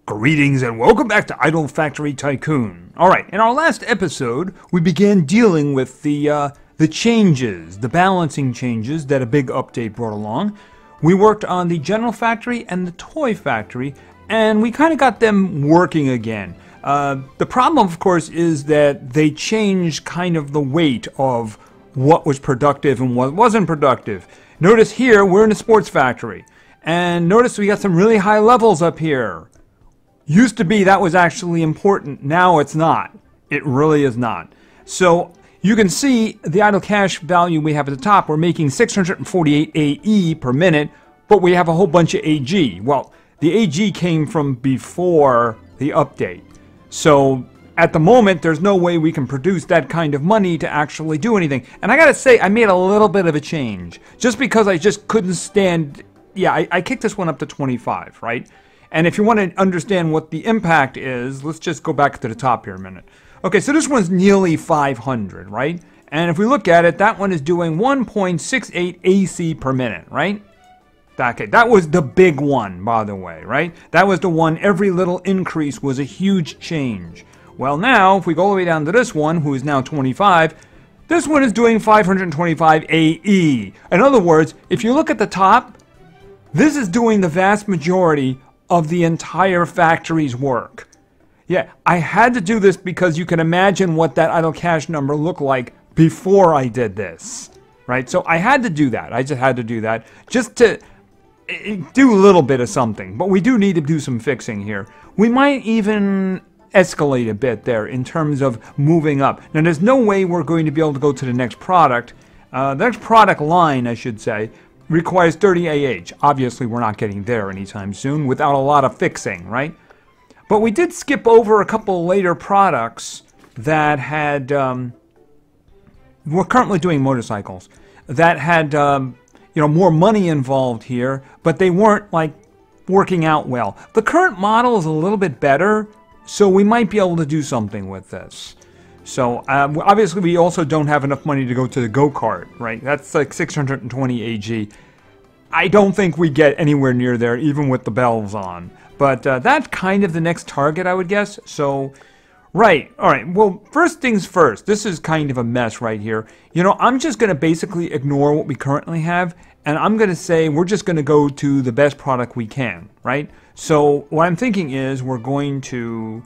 Greetings and welcome back to Idle Factory Tycoon. Alright, in our last episode, we began dealing with the changes, the balancing changes that a big update brought along. We worked on the General Factory and the Toy Factory, and we kind of got them working again. The problem, of course, is that they changed kind of the weight of what was productive and what wasn't productive. Notice here, we're in a sports factory, and notice we got some really high levels up here. Used to be that was actually important. Now it's not. It really is not. So you can see the idle cash value we have at the top. We're making 648 AE per minute, but we have a whole bunch of AG. Well, the AG came from before the update. So at the moment, there's no way we can produce that kind of money to actually do anything. And I gotta say, I made a little bit of a change. Just because I just couldn't stand... Yeah, I kicked this one up to 25, right? And if you want to understand what the impact is, let's just go back to the top here a minute. Okay, so this one's nearly 500, right? And if we look at it, that one is doing 1.68 AC per minute, right? Okay, that was the big one, by the way, right? That was the one, every little increase was a huge change. Well, now, if we go all the way down to this one, who is now 25, this one is doing 525 AE. In other words, if you look at the top, this is doing the vast majority of the entire factory's work. Yeah, I had to do this because you can imagine what that idle cash number looked like before I did this, right? So I had to do that. I just had to do that just to do a little bit of something. But we do need to do some fixing here. We might even escalate a bit there in terms of moving up. Now, there's no way we're going to be able to go to the next product. The next product line, I should say, requires 30 AH. Obviously, we're not getting there anytime soon without a lot of fixing, right? But we did skip over a couple later products that had... we're currently doing motorcycles that had, more money involved here, but they weren't, like, working out well. The current model is a little bit better, so we might be able to do something with this. So, obviously, we also don't have enough money to go to the go-kart, right? That's like 620 AG. I don't think we get anywhere near there, even with the bells on. But that's kind of the next target, I would guess. So, right. All right. Well, first things first. This is kind of a mess right here. You know, I'm just going to basically ignore what we currently have. And I'm going to say we're just going to go to the best product we can, right? So, what I'm thinking is we're going to...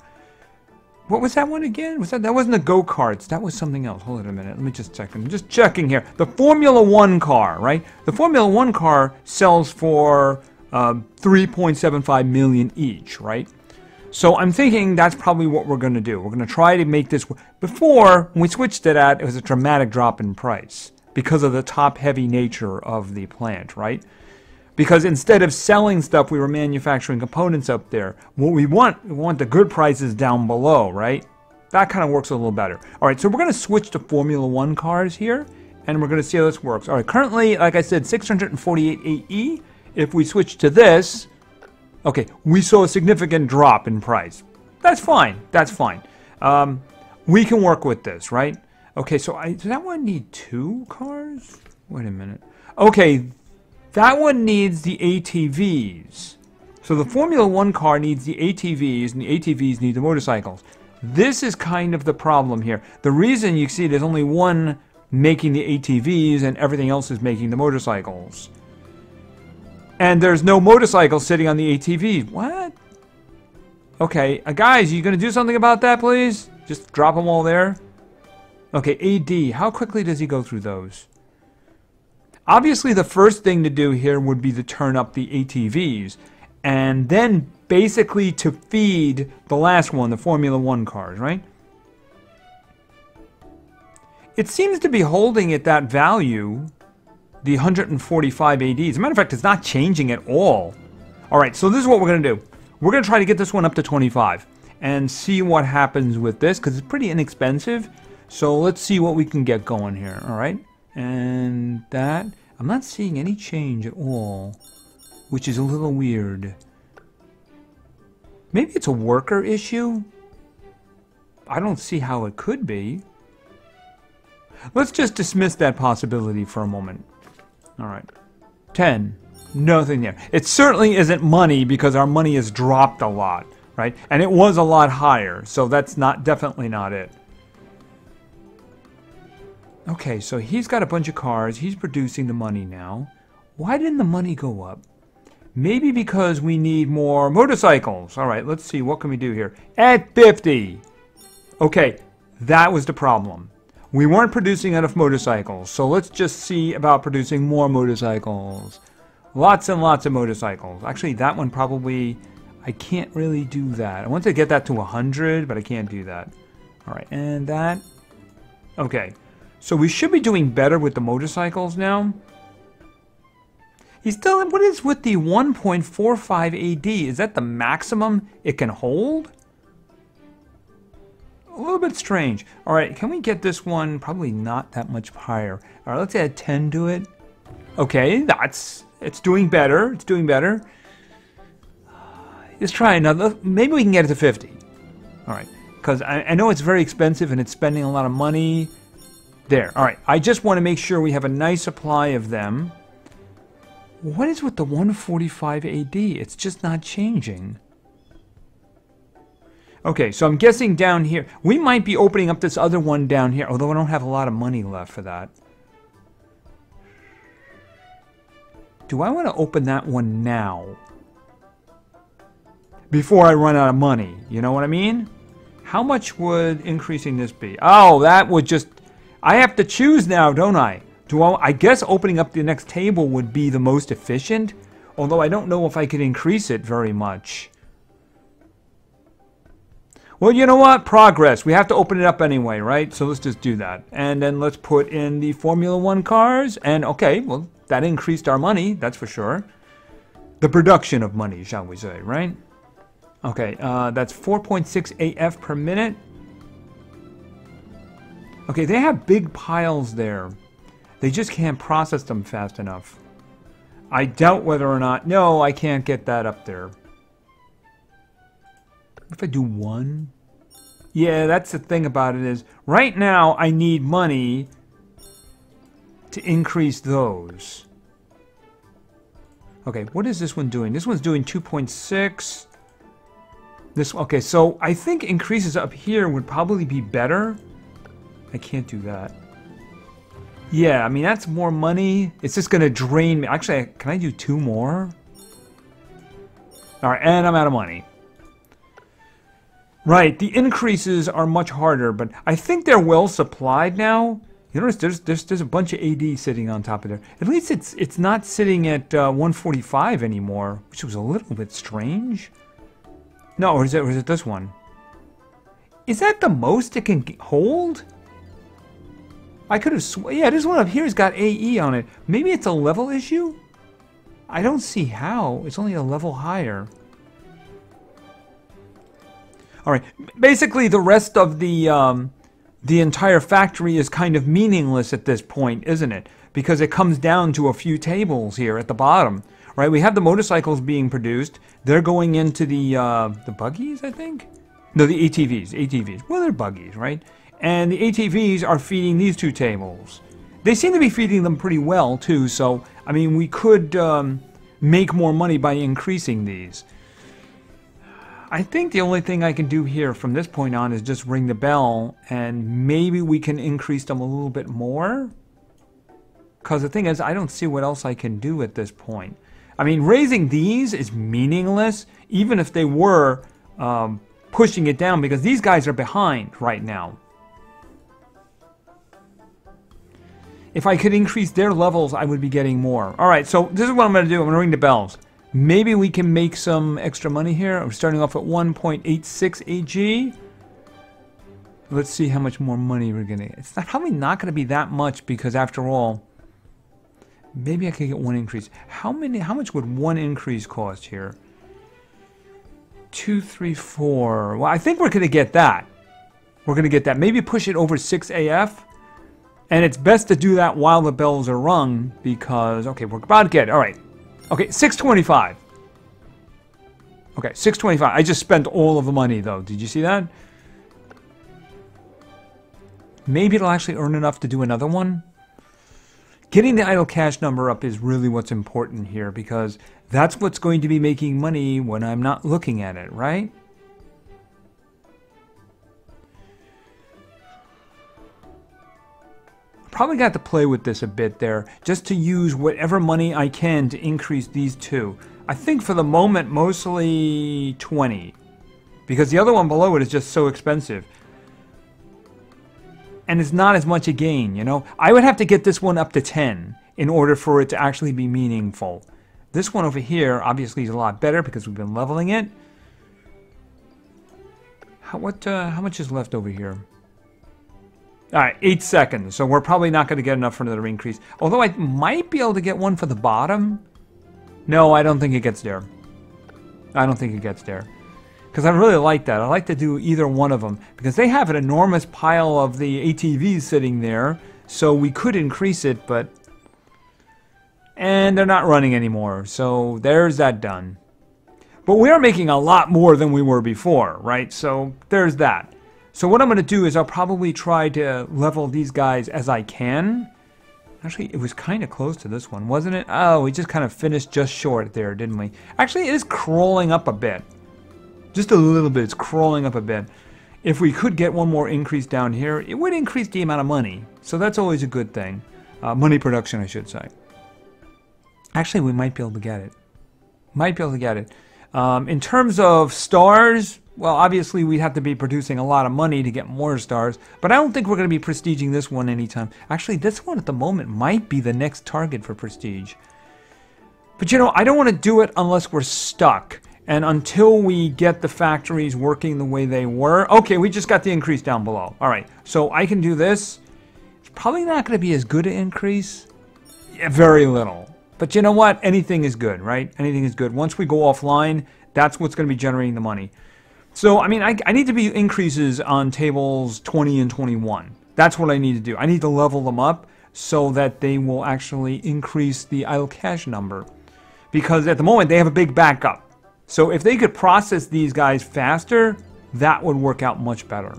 What was that one again? That wasn't the go-karts. That was something else. Hold on a minute. Let me just check. I'm just checking here. The Formula 1 car, right? The Formula 1 car sells for 3.75 million each, right? So I'm thinking that's probably what we're going to do. We're going to try to make this... Before, when we switched to that, it was a dramatic drop in price because of the top-heavy nature of the plant, right? Because instead of selling stuff, we were manufacturing components up there. What we want the good prices down below, right? That kind of works a little better. All right, so we're going to switch to Formula 1 cars here, and we're going to see how this works. All right, currently, like I said, 648 AE. If we switch to this, okay, we saw a significant drop in price. That's fine. That's fine. We can work with this, right? Okay, so does that one need 2 cars? Wait a minute. Okay. That one needs the ATVs. So the Formula 1 car needs the ATVs, and the ATVs need the motorcycles. This is kind of the problem here. The reason you see there's only one making the ATVs and everything else is making the motorcycles. And there's no motorcycles sitting on the ATVs. What? Okay, guys, you going to do something about that, please? Just drop them all there? Okay, AD. How quickly does he go through those? Obviously, the first thing to do here would be to turn up the ATVs, and then basically to feed the last one, the Formula 1 cars, right? It seems to be holding at that value, the 145 AD. As a matter of fact, it's not changing at all. All right, so this is what we're going to do. We're going to try to get this one up to 25 and see what happens with this, because it's pretty inexpensive. So let's see what we can get going here, all right? And that, I'm not seeing any change at all, which is a little weird. Maybe it's a worker issue? I don't see how it could be. Let's just dismiss that possibility for a moment. All right. 10, Nothing there. It certainly isn't money because our money has dropped a lot, right? And it was a lot higher, so that's definitely not it. Okay, so he's got a bunch of cars. He's producing the money now. Why didn't the money go up? Maybe because we need more motorcycles. All right, let's see. What can we do here? At 50. Okay, that was the problem. We weren't producing enough motorcycles, so let's just see about producing more motorcycles. Lots and lots of motorcycles. Actually, that one probably, I can't really do that. I want to get that to 100, but I can't do that. All right, and that. Okay, so we should be doing better with the motorcycles now. He's still, what is with the 1.45 AD? Is that the maximum it can hold? A little bit strange. All right, can we get this one probably not that much higher? All right, let's add 10 to it. Okay, it's doing better. It's doing better. Let's try another. Maybe we can get it to 50. All right, because I know it's very expensive and it's spending a lot of money. There. All right, I just want to make sure we have a nice supply of them. What is with the 145 AD? It's just not changing. Okay, so I'm guessing down here, we might be opening up this other one down here, although I don't have a lot of money left for that. Do I want to open that one now? Before I run out of money, you know what I mean? How much would increasing this be? Oh, that would just... I have to choose now, don't I? I guess opening up the next table would be the most efficient, although I don't know if I could increase it very much. Well, you know what? Progress. We have to open it up anyway, right? So let's just do that. And then let's put in the Formula 1 cars. And okay, well, that increased our money, that's for sure. The production of money, shall we say, right? Okay, that's 4.6 AF per minute. Okay, they have big piles there. They just can't process them fast enough. I doubt whether or not... No, I can't get that up there. If I do one... Yeah, that's the thing about it is... Right now, I need money to increase those. Okay, what is this one doing? This one's doing 2.6. Okay, so I think increases up here would probably be better. I can't do that. Yeah, I mean, that's more money. It's just going to drain me. Actually, can I do 2 more? All right, and I'm out of money. Right, the increases are much harder, but I think they're well supplied now. You notice there's a bunch of AD sitting on top of there. At least it's not sitting at 145 anymore, which was a little bit strange. No, or is it this one? Is that the most it can hold? I could have yeah, this one up here has got AE on it. Maybe it's a level issue? I don't see how. It's only a level higher. All right. Basically, the rest of the entire factory is kind of meaningless at this point, isn't it? Because it comes down to a few tables here at the bottom. Right? We have the motorcycles being produced. They're going into the buggies, I think? No, the ATVs. ATVs. Well, they're buggies, right? And the ATVs are feeding these 2 tables. They seem to be feeding them pretty well, too, so, I mean, we could make more money by increasing these. I think the only thing I can do here from this point on is just ring the bell, and maybe we can increase them a little bit more. Because the thing is, I don't see what else I can do at this point. I mean, raising these is meaningless, even if they were pushing it down, because these guys are behind right now. If I could increase their levels, I would be getting more. All right, so this is what I'm going to do. I'm going to ring the bells. Maybe we can make some extra money here. I'm starting off at 1.86 AG. Let's see how much more money we're going to get. It's probably not going to be that much because, after all, maybe I could get 1 increase. How much would 1 increase cost here? 2, 3, 4. Well, I think we're going to get that. We're going to get that. Maybe push it over 6 AF. And it's best to do that while the bells are rung because, okay, we're about to get it. All right. Okay, 625. Okay, 625. I just spent all of the money, though. Did you see that? Maybe it'll actually earn enough to do another one. Getting the idle cash number up is really what's important here, because that's what's going to be making money when I'm not looking at it, right? Probably got to play with this a bit there, just to use whatever money I can to increase these two. I think for the moment, mostly 20, because the other one below it is just so expensive. And it's not as much a gain, you know? I would have to get this one up to 10 in order for it to actually be meaningful. This one over here obviously is a lot better because we've been leveling it. How much is left over here? Alright, 8 seconds, so we're probably not going to get enough for another increase. Although I might be able to get one for the bottom. No, I don't think it gets there. I don't think it gets there. Because I really like that. I like to do either one of them. Because they have an enormous pile of the ATVs sitting there. So we could increase it, but... And they're not running anymore. So there's that done. But we are making a lot more than we were before, right? So there's that. So what I'm going to do is I'll probably try to level these guys as I can. Actually, it was kind of close to this one, wasn't it? Oh, we just kind of finished just short there, didn't we? Actually, it is crawling up a bit. Just a little bit. It's crawling up a bit. If we could get one more increase down here, it would increase the amount of money. So that's always a good thing. Money production, I should say. Actually, we might be able to get it. Might be able to get it. In terms of stars... Well, obviously, we'd have to be producing a lot of money to get more stars, but I don't think we're going to be prestiging this one anytime. Actually, this one at the moment might be the next target for prestige. But, you know, I don't want to do it unless we're stuck. And until we get the factories working the way they were... Okay, we just got the increase down below. All right, so I can do this. It's probably not going to be as good an increase. Yeah, very little. But you know what? Anything is good, right? Anything is good. Once we go offline, that's what's going to be generating the money. So, I mean, I need to be increases on tables 20 and 21. That's what I need to do. I need to level them up so that they will actually increase the idle cash number. Because at the moment, they have a big backup. So if they could process these guys faster, that would work out much better.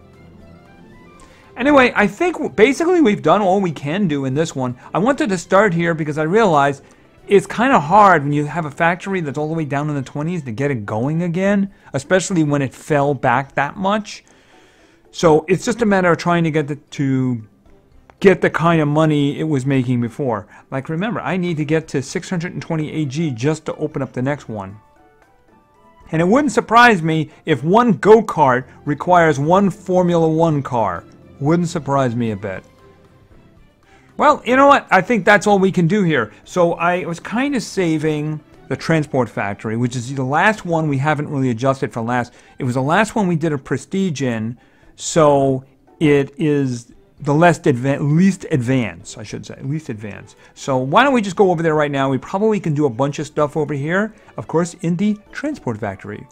Anyway, I think basically we've done all we can do in this one. I wanted to start here because I realized it's kind of hard when you have a factory that's all the way down in the 20s to get it going again, especially when it fell back that much. So it's just a matter of trying to get the kind of money it was making before. Like, remember, I need to get to 620 AG just to open up the next one. And it wouldn't surprise me if one go-kart requires one Formula 1 car. Wouldn't surprise me a bit. Well, you know what? I think that's all we can do here. So I was kind of saving the transport factory, which is the last one we haven't really adjusted for last. It was the last one we did a prestige in, so it is the least advanced, I should say. Least advanced. So why don't we just go over there right now? We probably can do a bunch of stuff over here, of course, in the transport factory.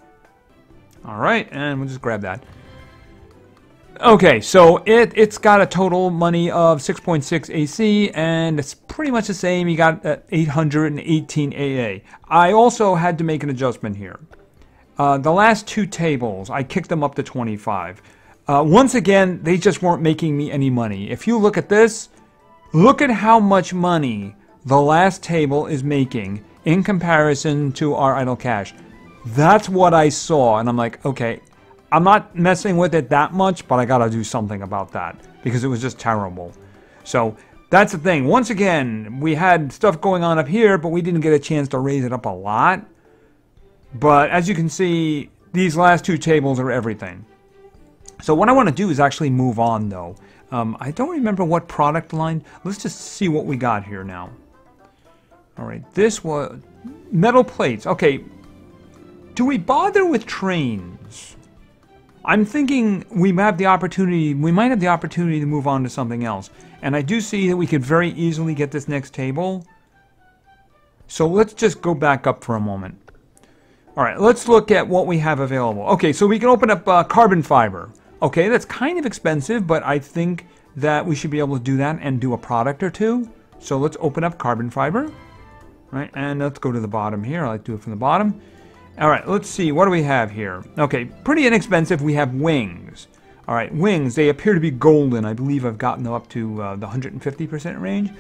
All right, and we'll just grab that. Okay, so it's got a total money of 6.6 AC, and it's pretty much the same. You got 818 AA. I also had to make an adjustment here. The last two tables, I kicked them up to 25. Once again, they just weren't making me any money. If you look at this, look at how much money the last table is making in comparison to our idle cash. That's what I saw, and I'm like, okay, I'm not messing with it that much, but I gotta do something about that because it was just terrible. So that's the thing. Once again, we had stuff going on up here, but we didn't get a chance to raise it up a lot. But as you can see, these last two tables are everything. So what I want to do is actually move on, though. I don't remember what product line. Let's just see what we got here now. All right, this was metal plates. Okay, do we bother with trains? I'm thinking we might have the opportunity to move on to something else. And I do see that we could very easily get this next table. So let's just go back up for a moment. All right, let's look at what we have available. Okay, so we can open up carbon fiber. Okay, that's kind of expensive, but I think that we should be able to do that and do a product or two. So let's open up carbon fiber. Right, and let's go to the bottom here. I like to do it from the bottom. All right, let's see. What do we have here? Okay, pretty inexpensive. We have wings. All right, wings. They appear to be golden. I believe I've gotten them up to the 150% range.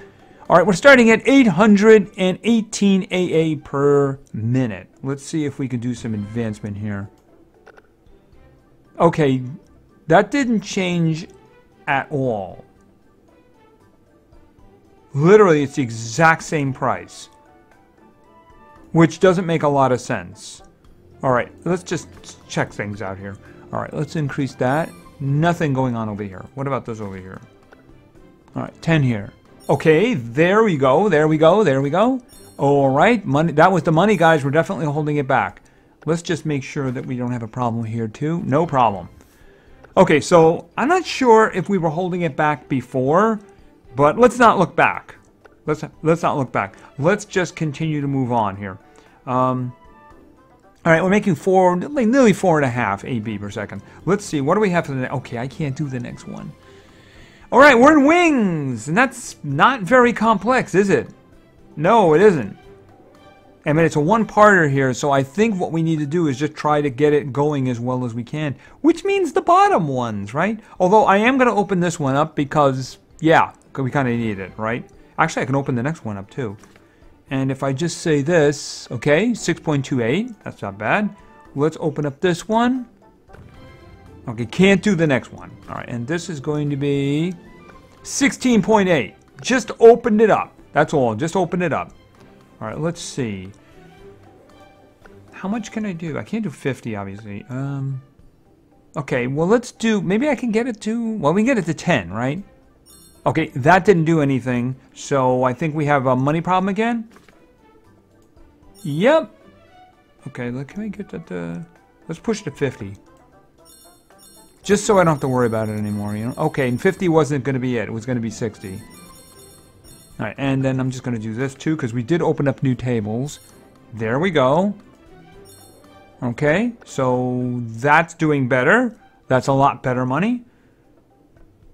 All right, we're starting at 818 AA per minute. Let's see if we can do some advancement here. Okay, that didn't change at all. Literally, it's the exact same price, which doesn't make a lot of sense. All right, let's just check things out here. All right, let's increase that. Nothing going on over here. What about this over here? All right, 10 here. Okay, there we go, there we go, there we go. All right, money. That was the money, guys. We're definitely holding it back. Let's just make sure that we don't have a problem here, too. No problem. Okay, so I'm not sure if we were holding it back before, but let's not look back. Let's not look back. Let's just continue to move on here. All right, we're making nearly 4.5 AB per second. Let's see, what do we have for the next? Okay, I can't do the next one. All right, we're in wings, and that's not very complex, is it? No, it isn't. I mean, it's a one-parter here, so I think what we need to do is just try to get it going as well as we can, which means the bottom ones, right? Although I am going to open this one up because, yeah, we kind of need it, right? Actually, I can open the next one up, too. And if I just say this, okay, 6.28, that's not bad. Let's open up this one. Okay, can't do the next one. All right, and this is going to be 16.8. Just opened it up. That's all, just opened it up. All right, let's see. How much can I do? I can't do 50, obviously. Okay, well, let's do, maybe I can get it to, well, we can get it to 10, right? Okay, that didn't do anything, so I think we have a money problem again. Yep. Okay, can we get that to, let's push it to 50. Just so I don't have to worry about it anymore, you know? Okay, and 50 wasn't going to be it. It was going to be 60. All right, and then I'm just going to do this too, because we did open up new tables. There we go. Okay, so that's doing better. That's a lot better money.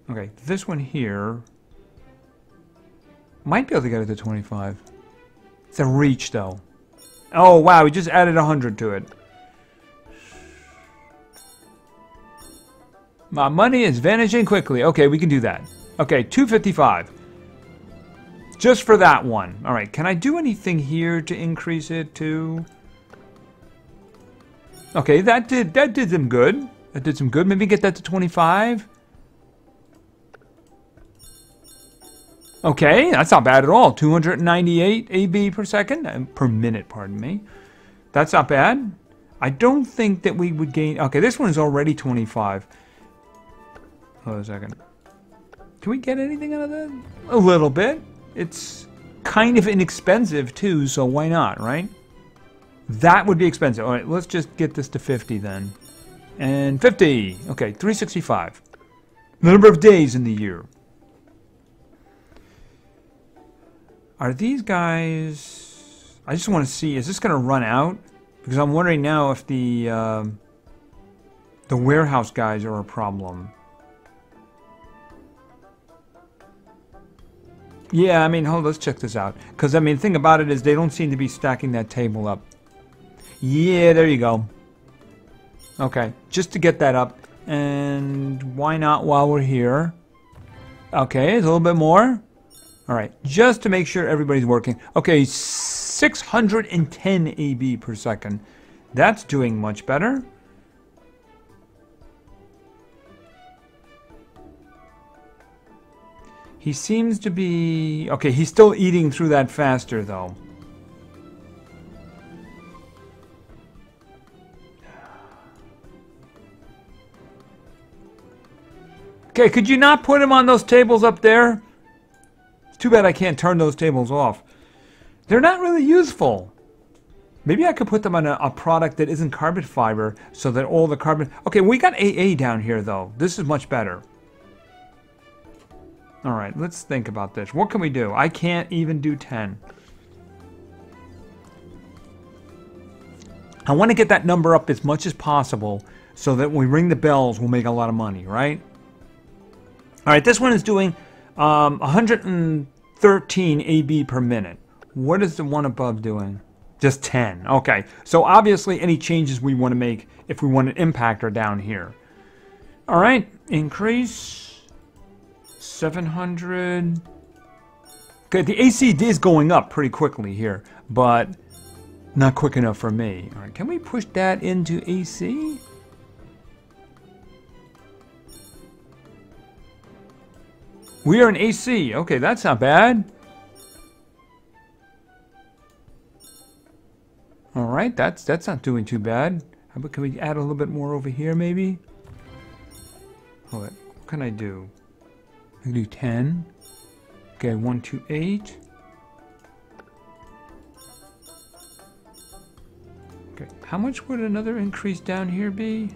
Okay, this one here might be able to get it to 25. It's a reach, though. Oh, wow, we just added 100 to it. My money is vanishing quickly. Okay, we can do that. Okay, 255. Just for that one. All right, can I do anything here to increase it to? Okay, that did some good. That did some good. Maybe get that to 25. Okay, that's not bad at all. 298 AB per second, per minute, pardon me. That's not bad. I don't think that we would gain. Okay, this one is already 25. Hold on a second. Can we get anything out of that? A little bit. It's kind of inexpensive too, so why not, right? That would be expensive. All right, let's just get this to 50 then. And 50. Okay, 365. The number of days in the year. Are these guys... I just want to see, is this going to run out? Because I'm wondering now if the warehouse guys are a problem. Yeah, I mean, let's check this out. Because, I mean, the thing about it is they don't seem to be stacking that table up. Yeah, there you go. Okay, just to get that up. And why not while we're here? Okay, a little bit more. All right, just to make sure everybody's working. Okay, 610 AB per second. That's doing much better. He seems to be... Okay, he's still eating through that faster, though. Okay, could you not put him on those tables up there? It's too bad I can't turn those tables off. They're not really useful. Maybe I could put them on a product that isn't carbon fiber so that all the carbon... Okay, we got AA down here, though. This is much better. All right, let's think about this. What can we do? I can't even do 10. I want to get that number up as much as possible so that when we ring the bells, we'll make a lot of money, right? All right, this one is doing 113 AB per minute. What is the one above doing? Just 10. Okay, so obviously any changes we want to make if we want an impact are down here. All right, increase 700. Okay, the AC is going up pretty quickly here, but not quick enough for me. All right, can we push that into AC? We are in AC. Okay, that's not bad. All right, that's not doing too bad. How about, can we add a little bit more over here, maybe? What can I do? I can do 10. Okay, 1, 2, 8. Okay, how much would another increase down here be?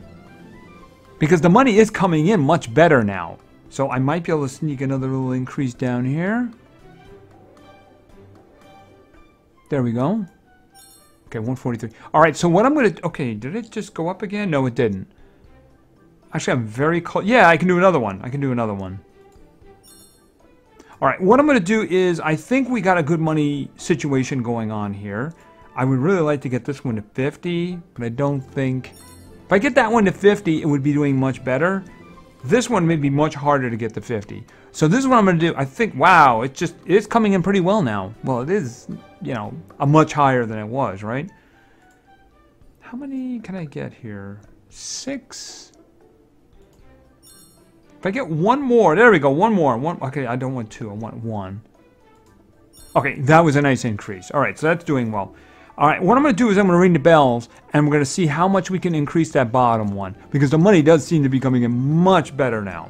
Because the money is coming in much better now. So I might be able to sneak another little increase down here. There we go. Okay, 143. All right, so what I'm going to... Okay, did it just go up again? No, it didn't. Actually, I'm very close. Yeah, I can do another one. I can do another one. All right, what I'm going to do is, I think we got a good money situation going on here. I would really like to get this one to 50, but I don't think... If I get that one to 50, it would be doing much better. This one may be much harder to get to 50. So this is what I'm going to do. I think, wow, it's coming in pretty well now. Well, it is, you know, a much higher than it was, right? How many can I get here? 6? If I get one more, there we go, one more. Okay, I don't want 2, I want 1. Okay, that was a nice increase. All right, so that's doing well. All right, what I'm going to do is I'm going to ring the bells, and we're going to see how much we can increase that bottom one, because the money does seem to be coming in much better now.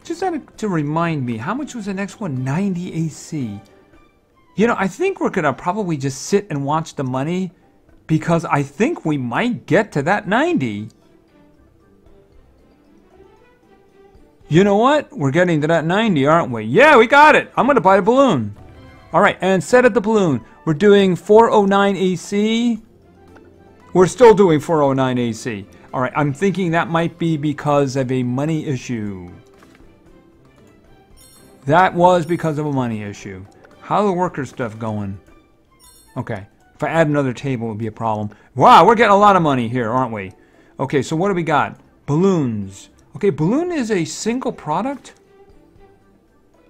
Just to remind me, how much was the next one? 90 AC. You know, I think we're going to probably just sit and watch the money, because I think we might get to that 90. You know what? We're getting to that 90, aren't we? Yeah, we got it. I'm going to buy a balloon. All right, and set at the balloon. We're doing 409 AC. We're still doing 409 AC. All right, I'm thinking that might be because of a money issue. That was because of a money issue. How's the worker stuff going? Okay, if I add another table, it would be a problem. Wow, we're getting a lot of money here, aren't we? Okay, so what do we got? Balloons. Okay, balloon is a single product?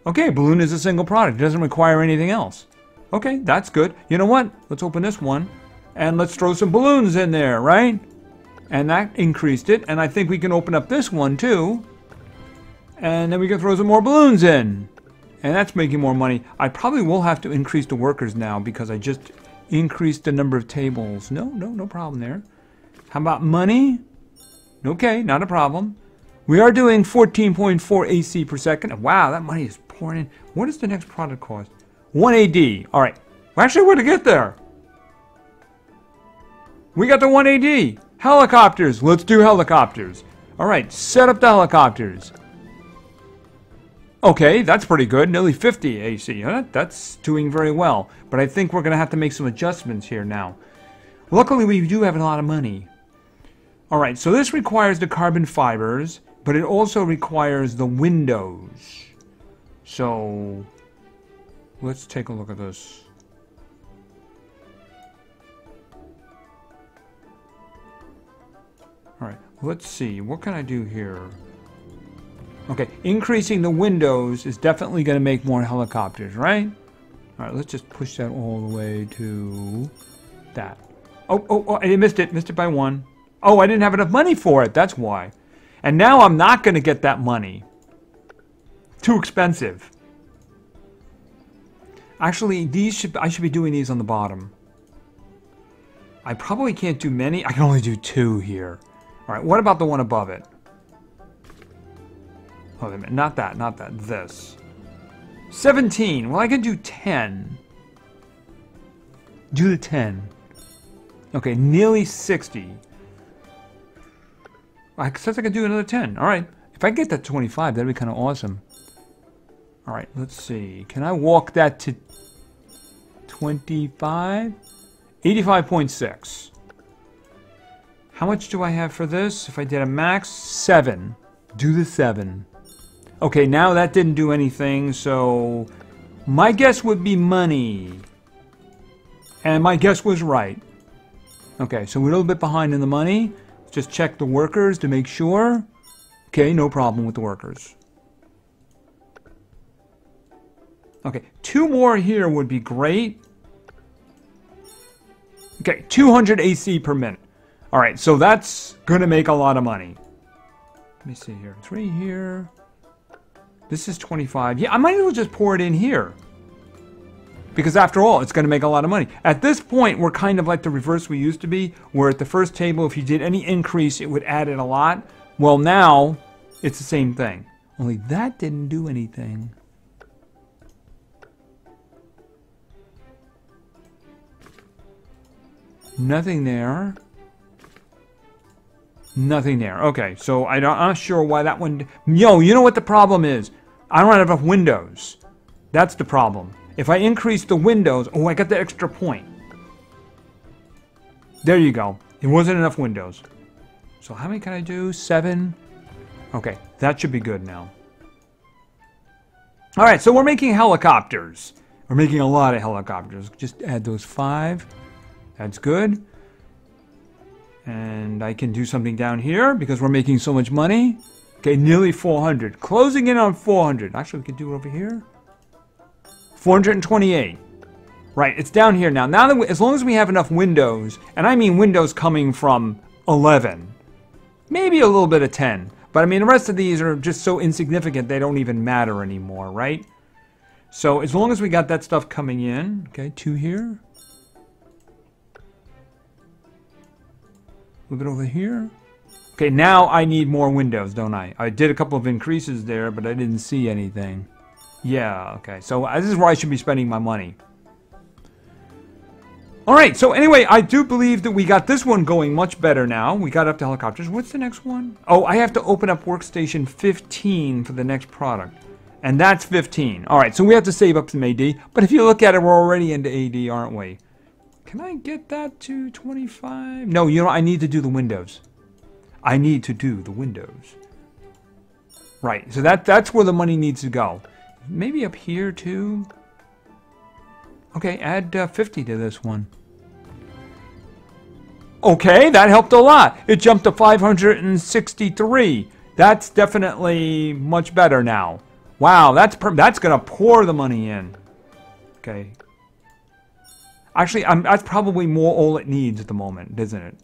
Okay, balloon is a single product. It doesn't require anything else. Okay, that's good. You know what? Let's open this one, and let's throw some balloons in there, right? And that increased it, and I think we can open up this one, too. And then we can throw some more balloons in. And that's making more money. I probably will have to increase the workers now, because I just increased the number of tables. No problem there. How about money? Okay, not a problem. We are doing 14.4 AC per second. Wow, that money is pouring in. What does the next product cost? 1 AD. All right. Well, actually, we're to get there. We got the 1 AD. Helicopters. Let's do helicopters. All right, set up the helicopters. Okay, that's pretty good. Nearly 50 AC. That's doing very well. But I think we're going to have to make some adjustments here now. Luckily, we do have a lot of money. All right, so this requires the carbon fibers, but it also requires the windows. So let's take a look at this. All right, let's see. What can I do here? Okay, increasing the windows is definitely going to make more helicopters, right? All right, let's just push that all the way to that. Oh, I missed it. Missed it by 1. Oh, I didn't have enough money for it. That's why. And now I'm not going to get that money. Too expensive. Actually, I should be doing these on the bottom. I probably can't do many. I can only do 2 here. All right, what about the one above it? Oh, wait a minute. Not that. This. 17. Well, I could do 10. Do the 10. Okay, nearly 60. I said I could do another 10. All right. If I get that 25, that'd be kind of awesome. All right, let's see. Can I walk that to 25? 85.6. How much do I have for this? If I did a max, 7. Do the 7. Okay, now that didn't do anything, so my guess would be money. And my guess was right. Okay, so we're a little bit behind in the money. Just check the workers to make sure. Okay, no problem with the workers. Okay, 2 more here would be great. Okay, 200 AC per minute. All right, so that's going to make a lot of money. Let me see here. 3 here. This is 25. Yeah, I might as well just pour it in here. Because after all, it's going to make a lot of money. At this point, we're kind of like the reverse we used to be, where at the first table, if you did any increase, it would add it a lot. Well, now, it's the same thing. Only that didn't do anything. Nothing there. Nothing there. Okay, so I'm not sure why that one... Yo, you know what the problem is? I don't have enough windows. That's the problem. If I increase the windows... Oh, I got the extra point. There you go. It wasn't enough windows. So how many can I do? 7? Okay, that should be good now. Alright, so we're making helicopters. We're making a lot of helicopters. Just add those 5. That's good. And I can do something down here because we're making so much money. Okay, nearly 400. Closing in on 400. Actually, we could do it over here. 428. Right, it's down here now. Now that as long as we have enough windows, and I mean windows coming from 11, maybe a little bit of 10. But I mean, the rest of these are just so insignificant they don't even matter anymore, right? So as long as we got that stuff coming in, okay, 2 here. A little bit over here. Okay, now I need more windows, don't I? I did a couple of increases there, but I didn't see anything. Yeah, okay. So this is where I should be spending my money. Alright, so anyway, I do believe that we got this one going much better now. We got up to helicopters. What's the next one? Oh, I have to open up workstation 15 for the next product. And that's 15. Alright, so we have to save up some AD. But if you look at it, we're already into AD, aren't we? Can I get that to 25? No, you know, I need to do the windows. I need to do the windows. Right, so that's where the money needs to go. Maybe up here, too. Okay, add 50 to this one. Okay, that helped a lot. It jumped to 563. That's definitely much better now. Wow, that's going to pour the money in. Okay. Actually, that's probably more all it needs at the moment, isn't it?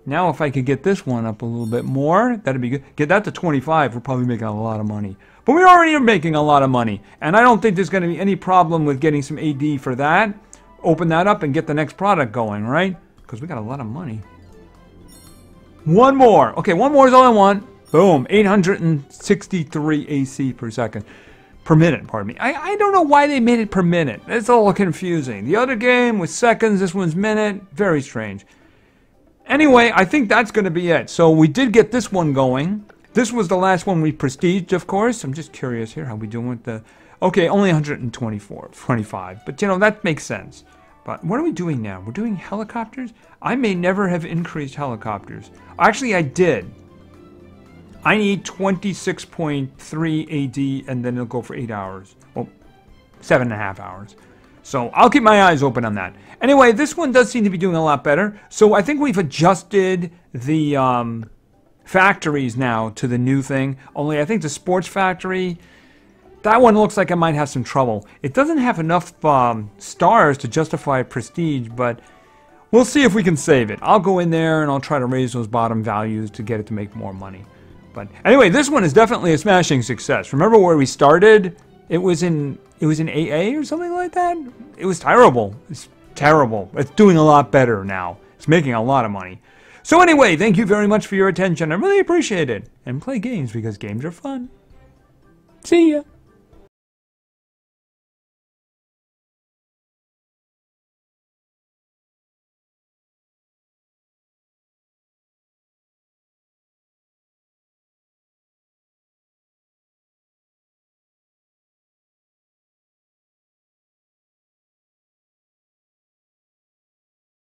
Now, if I could get this one up a little bit more, that'd be good. Get that to 25, we're probably making a lot of money. But we already are making a lot of money. And I don't think there's going to be any problem with getting some AD for that. Open that up and get the next product going, right? Because we got a lot of money. One more. Okay, one more is all I want. Boom. 863 AC per second. Per minute, pardon me. I don't know why they made it per minute. It's all confusing. The other game was seconds. This one's minute. Very strange. Anyway, I think that's going to be it. So we did get this one going. This was the last one we prestiged, of course. I'm just curious here how we doing with the... Okay, only 25. But, you know, that makes sense. But what are we doing now? We're doing helicopters? I may never have increased helicopters. Actually, I did. I need 26.3 AD, and then it'll go for 8 hours. Well, 7.5 hours. So I'll keep my eyes open on that. Anyway, this one does seem to be doing a lot better. So I think we've adjusted the factories now to the new thing. Only I think the sports factory, that one looks like it might have some trouble. It doesn't have enough stars to justify prestige, but we'll see if we can save it. I'll go in there and I'll try to raise those bottom values to get it to make more money. But anyway, this one is definitely a smashing success. Remember where we started? It was in AA or something like that? It was terrible. It's terrible. It's doing a lot better now. It's making a lot of money. So anyway, thank you very much for your attention. I really appreciate it. And play games because games are fun. See ya.